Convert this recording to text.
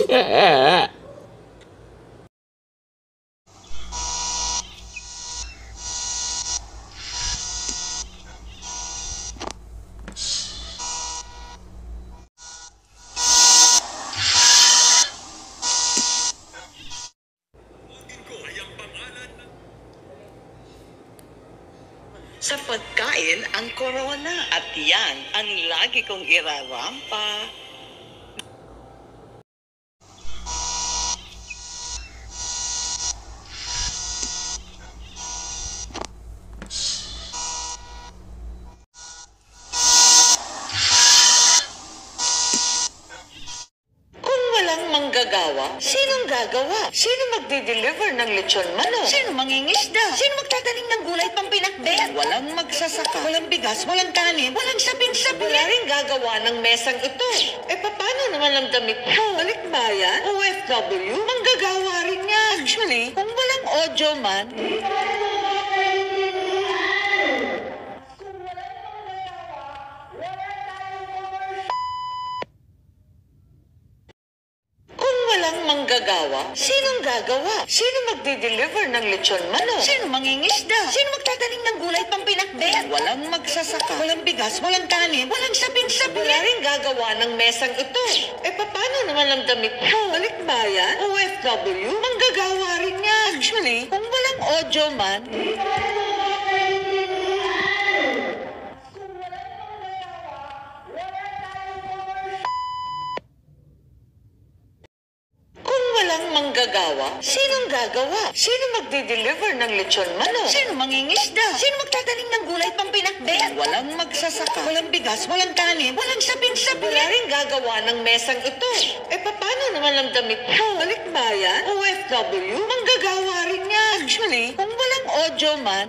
Sa pagkain ang corona at yan ang lagi kong irarampa. Manggagawa? Sinong gagawa? Sino magdi-deliver ng lechon manok? Sino mangingisda? Sino magtatanim ng gulay pang pinakbet? Walang magsasaka, walang bigas, walang kanin, walang sabing-sabing. Wala rin gagawa ng mesang ito. Paano naman ang damit ko? Balikbayan? OFW? Manggagawa rin yan. Actually, kung walang audio man, manggagawa? Sinong gagawa? Sino magdi-deliver ng lechon manok? Sino mangingisda? Sino magtatanim ng gulay pang pinakbet? Walang magsasaka, walang bigas, walang kanin, walang sabing-sabing. Wala rin gagawa ng mesang ito. Paano naman ang damit ko? Balikbayan? OFW? Manggagawa rin yan. Actually, kung walang audio man, manggagawa? Sinong gagawa? Sino magdi-deliver ng lechon manok? Sino mangingisda? Sino magtatanim ng gulay pang pinakbet? Walang magsasaka, walang bigas, walang kanin, walang sabing-sabing. Wala rin gagawa ng mesang ito. Paano naman ang damit ko? Balikbayan? OFW? Manggagawa rin yan. Actually, kung walang audio man,